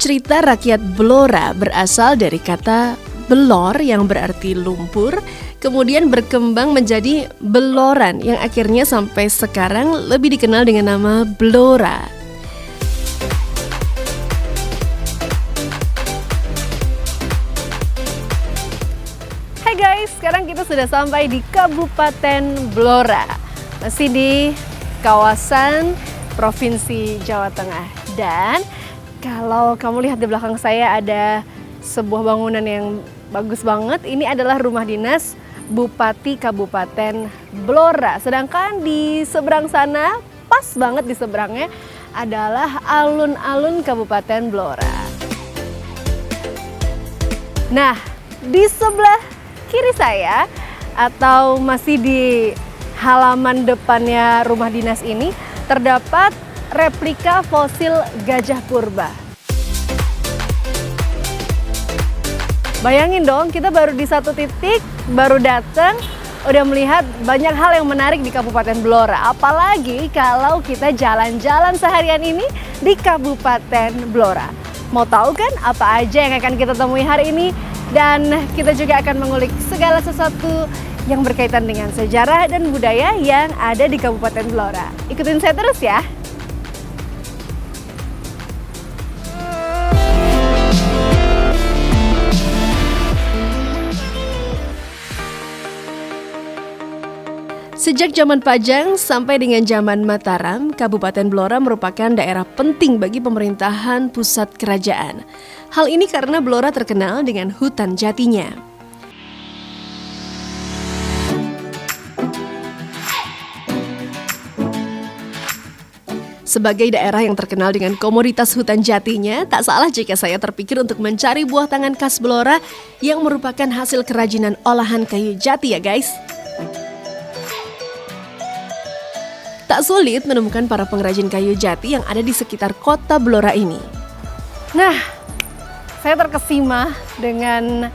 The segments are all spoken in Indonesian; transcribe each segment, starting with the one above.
cerita rakyat Blora berasal dari kata belor yang berarti lumpur, kemudian berkembang menjadi beloran yang akhirnya sampai sekarang lebih dikenal dengan nama Blora. Hai guys, sekarang kita sudah sampai di Kabupaten Blora. Masih di kawasan Provinsi Jawa Tengah. Dan kalau kamu lihat di belakang saya ada sebuah bangunan yang bagus banget. Ini adalah rumah dinas Bupati Kabupaten Blora. Sedangkan di seberang sana, pas banget di seberangnya adalah alun-alun Kabupaten Blora. Nah, di sebelah kiri saya atau masih di halaman depannya rumah dinas ini terdapat replika fosil gajah purba. Bayangin dong, kita baru di satu titik, baru datang, udah melihat banyak hal yang menarik di Kabupaten Blora. Apalagi kalau kita jalan-jalan seharian ini di Kabupaten Blora. Mau tahu kan apa aja yang akan kita temui hari ini? Dan kita juga akan mengulik segala sesuatu yang berkaitan dengan sejarah dan budaya yang ada di Kabupaten Blora. Ikutin saya terus ya. Sejak zaman Pajang sampai dengan zaman Mataram, Kabupaten Blora merupakan daerah penting bagi pemerintahan pusat kerajaan. Hal ini karena Blora terkenal dengan hutan jatinya. Sebagai daerah yang terkenal dengan komoditas hutan jatinya, tak salah jika saya terpikir untuk mencari buah tangan khas Blora yang merupakan hasil kerajinan olahan kayu jati ya guys. Tak sulit menemukan para pengrajin kayu jati yang ada di sekitar kota Blora ini. Nah, saya terkesima dengan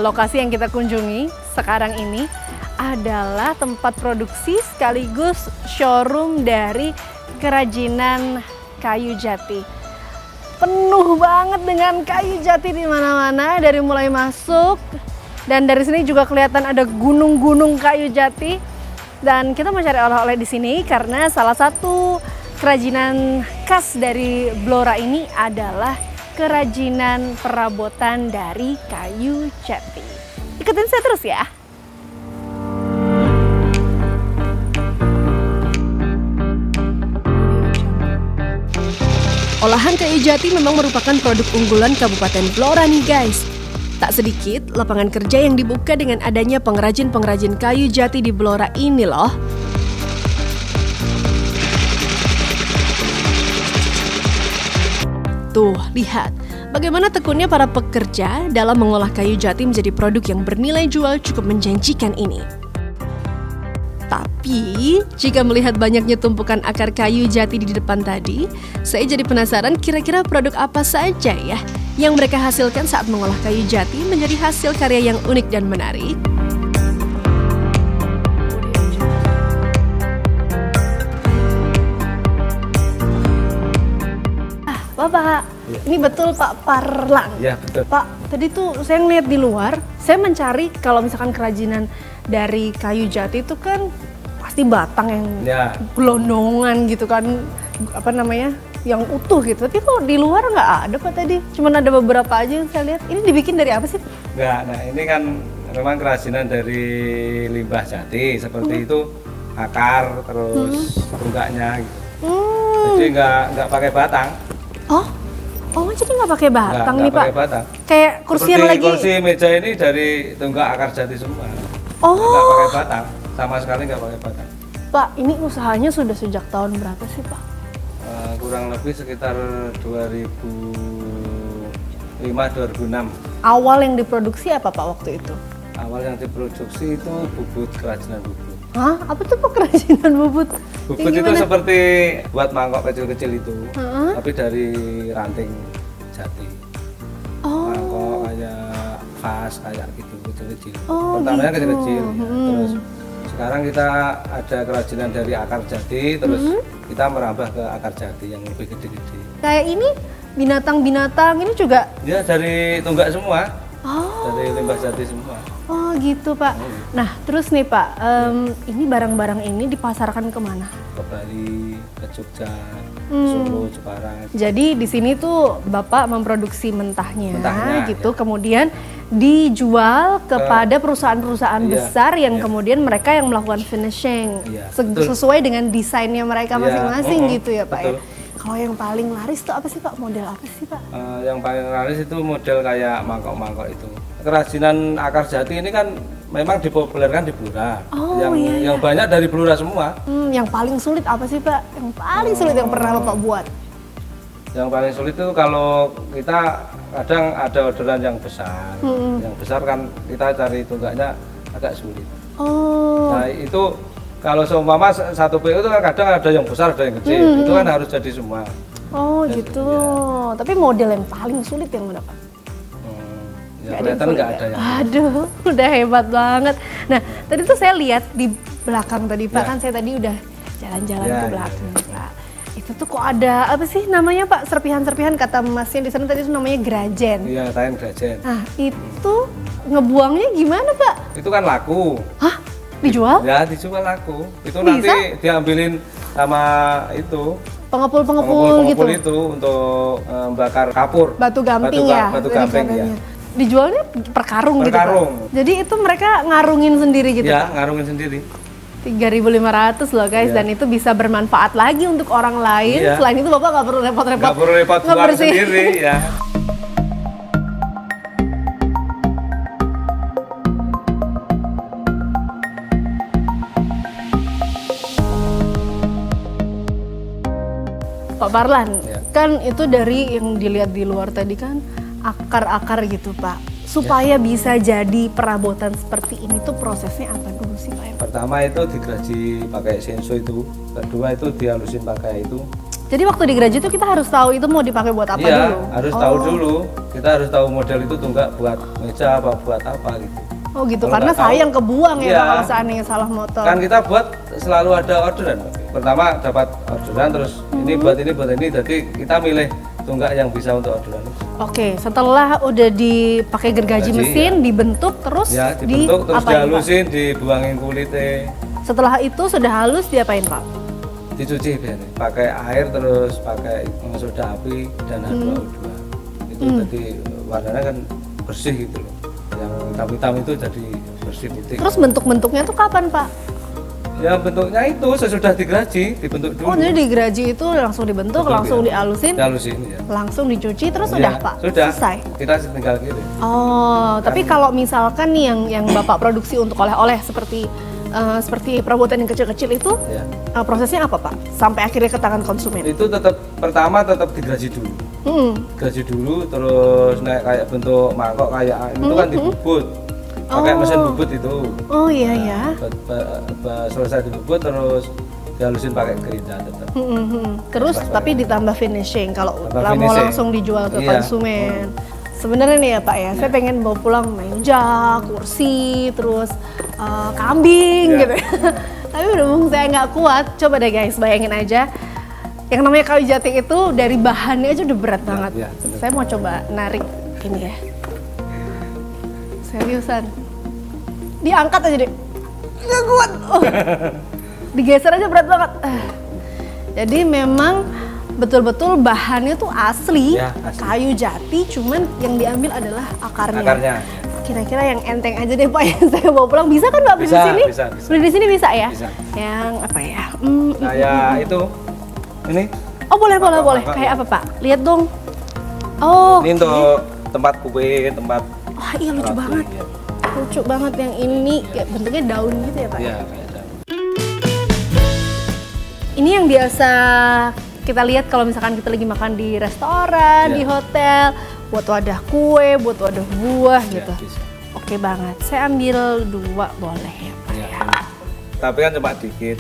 lokasi yang kita kunjungi sekarang ini adalah tempat produksi sekaligus showroom dari kerajinan kayu jati. Penuh banget dengan kayu jati di mana-mana dari mulai masuk, dan dari sini juga kelihatan ada gunung-gunung kayu jati. Dan kita mau cari oleh-oleh di sini karena salah satu kerajinan khas dari Blora ini adalah kerajinan perabotan dari kayu jati. Ikutin saya terus ya. Olahan kayu jati memang merupakan produk unggulan Kabupaten Blora nih guys. Tak sedikit lapangan kerja yang dibuka dengan adanya pengrajin-pengrajin kayu jati di Blora ini loh. Tuh, lihat bagaimana tekunnya para pekerja dalam mengolah kayu jati menjadi produk yang bernilai jual cukup menjanjikan ini. Tapi, jika melihat banyaknya tumpukan akar kayu jati di depan tadi, saya jadi penasaran kira-kira produk apa saja ya yang mereka hasilkan saat mengolah kayu jati menjadi hasil karya yang unik dan menarik. Pak, ini betul Pak Parlang? Ya, betul. Pak, tadi tuh saya ngeliat di luar, saya mencari kalau misalkan kerajinan dari kayu jati itu kan pasti batang yang gelondongan gitu kan, apa namanya, yang utuh gitu. Tapi kok di luar nggak ada Pak tadi? Cuman ada beberapa aja yang saya lihat. Ini dibikin dari apa sih? Nggak, nah ini kan memang kerajinan dari limbah jati seperti itu, akar terus tunggaknya gitu. Jadi nggak pakai batang. Oh, jadi nggak pakai batang nih Pak? Pakai batang. Kayak kursi yang lagi. Kursi meja ini dari tunggak akar jati semua. Nggak pakai batang, sama sekali nggak pakai batang. Pak, ini usahanya sudah sejak tahun berapa sih Pak? Kurang lebih sekitar 2005-2006. Awal yang diproduksi apa Pak waktu itu? Awal yang diproduksi itu bubut, kerajinan bubut. Hah? Apa tuh Pak kerajinan bubut? Bubut itu seperti buat mangkok kecil-kecil itu, tapi dari ranting jati. Mangkok kayak vas, kayak gitu, kecil-kecil. Pertamanya gitu. kecil-kecil, terus sekarang kita ada kerajinan dari akar jati, terus kita merambah ke akar jati yang lebih gede-gede. Kayak ini binatang-binatang ini juga? Ya dari tunggak semua, Oh. dari limbah jati semua. Oh gitu Pak. Nah terus nih Pak, ini barang-barang ini dipasarkan kemana? Ke Bali, ke Jogja, Solo, Jepara. Jadi di sini tuh Bapak memproduksi mentahnya, Mentahnya, gitu, kemudian dijual kepada perusahaan-perusahaan Iya, besar yang iya. kemudian mereka yang melakukan finishing Iya, betul. sesuai dengan desainnya mereka Iya, masing-masing gitu ya Pak betul. ya. Kalau yang paling laris tuh apa sih Pak? Model apa sih Pak? Yang paling laris itu model kayak mangkok-mangkok itu. Kerajinan akar jati ini kan memang dipopulerkan di Blora. Oh, yang, iya, yang banyak dari Blora semua. Yang paling sulit apa sih Pak? Yang paling sulit yang pernah Bapak buat? Yang paling sulit itu kalau kita kadang ada orderan yang besar. Yang besar kan kita cari tunggaknya agak sulit. Oh, Nah itu kalau seumpama satu PO itu kan kadang ada yang besar ada yang kecil. Itu kan harus jadi semua. oh gitu. Tapi model yang paling sulit yang mana Pak? Ya kelihatan nggak ada yang. Aduh, udah hebat banget. Nah, tadi tuh saya lihat di belakang tadi Pak, Ya. kan saya tadi udah jalan-jalan Ya, ke ya, belakang Pak. Itu tuh kok ada apa sih namanya Pak? Serpihan-serpihan kata Masnya di sana tadi itu namanya grajen. Iya, tain grajen. Nah, itu ngebuangnya gimana Pak? Itu kan laku. Hah? Dijual? Ya dijual laku. Itu Bisa? nanti diambilin sama itu Pengepul-pengepul gitu. pengepul itu untuk membakar kapur. Batu gamping ya? Batu tadi gamping ya. katanya. Dijualnya per karung gitu karung. Pak? Jadi itu mereka ngarungin sendiri gitu Ya, Pak? ngarungin sendiri. 3.500 loh guys, Iya. dan itu bisa bermanfaat lagi untuk orang lain. Iya. Selain itu Bapak nggak perlu repot-repot. Nggak perlu repot buang ngebersihin. sendiri ya. Pak Parlan, Iya. kan itu dari yang dilihat di luar tadi kan akar-akar gitu Pak. Supaya bisa jadi perabotan seperti ini tuh prosesnya apa dulu sih Pak? Pertama itu digraji pakai senso itu. Kedua itu dihalusin pakai itu. Jadi waktu digraji itu kita harus tahu itu mau dipakai buat apa Iya, dulu? harus tahu dulu. Kita harus tahu model itu tunggak buat meja apa buat apa gitu. Oh gitu, Kalau karena nggak tahu, sayang kebuang ya iya. Pak, kalau seandainya salah motor. Kan kita buat selalu ada orderan. Pertama dapat orderan terus ini buat ini, jadi kita milih tunggak yang bisa untuk orderan. Oke, setelah udah dipakai gergaji Gergaji, mesin, dibentuk terus Ya, dibentuk terus diapain, Pak? dihalusin, dibuangin kulitnya, Setelah itu sudah halus diapain Pak? dicuci biasanya. Pakai air terus pakai soda api dan H2O2. Itu jadi warnanya kan bersih gitu loh. Yang hitam-hitam itu jadi bersih putih. Terus bentuk-bentuknya tuh kapan Pak? Ya bentuknya itu sesudah digraji, dibentuk dulu. Oh jadi digraji itu langsung dibentuk, Betul, langsung ya. dihalusin, Dihalusin ya. langsung dicuci, terus Ya, sudah Pak? Sudah. Selesai? Kita tinggal kirim. Oh, tapi kalau misalkan nih yang Bapak produksi untuk oleh-oleh seperti perabotan yang kecil-kecil itu, Ya. prosesnya apa Pak? Sampai akhirnya ke tangan konsumen? Itu tetap pertama tetap digraji dulu. Gaji dulu terus naik kayak bentuk mangkok kayak itu kan dibubut pakai mesin bubut itu. Oh iya ya. Selesai dibubut terus dihalusin pakai gerinda tetap. Terus tapi ditambah finishing kalau Tambah mau finishing. langsung dijual ke Iya. konsumen. Sebenarnya nih ya Pak ya, saya pengen bawa pulang meja, kursi, terus kambing Iya. gitu. Tapi berhubung saya nggak kuat, coba deh guys bayangin aja. Yang namanya kayu jati itu dari bahannya aja udah berat banget. iya, bener. Saya mau coba narik ini ya. Seriusan. Diangkat aja deh. Nggak kuat. Oh. Digeser aja berat banget. Jadi memang betul-betul bahannya tuh asli, Ya, asli. kayu jati, cuman yang diambil adalah akarnya. Akarnya. Kira-kira yang enteng aja deh Pak yang saya bawa pulang. Bisa kan Pak beli Bisa, di sini? bisa, bisa. Beli di sini bisa ya? Bisa. Yang apa ya? Kayak itu ini Oh boleh, boleh, Mangkok, boleh. mangkok, Kayak ya. apa Pak? Lihat dong. Oh, ini untuk tempat kue, tempat wah iya lucu roti, banget. ya. Lucu banget yang ini, kayak bentuknya daun gitu ya Pak? Iya, kayak daun. Ini yang biasa kita lihat kalau misalkan kita lagi makan di restoran, Ya. di hotel, buat wadah kue, buat wadah buah Ya, gitu. bisa. Oke banget. Saya ambil 2 boleh ya Pak Ya. ya? Tapi kan cuma dikit.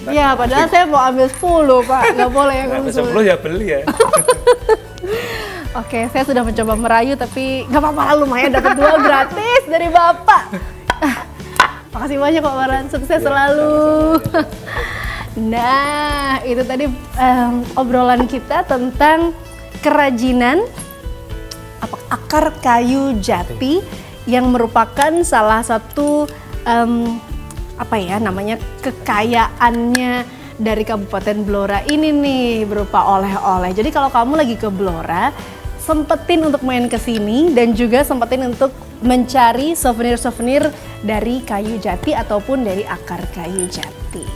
Iya, padahal saya mau ambil 10 Pak, nggak boleh yang Nah, ambil 10 ya beli ya. Oke, saya sudah mencoba merayu tapi nggak apa-apa, lumayan dapat 2 gratis dari Bapak. Makasih banyak Pak Baran, sukses selalu. Nah, itu tadi obrolan kita tentang kerajinan akar kayu jati yang merupakan salah satu kekayaannya dari Kabupaten Blora ini nih, berupa oleh-oleh. Jadi kalau kamu lagi ke Blora, sempetin untuk main ke sini dan juga sempetin untuk mencari souvenir-souvenir dari kayu jati ataupun dari akar kayu jati.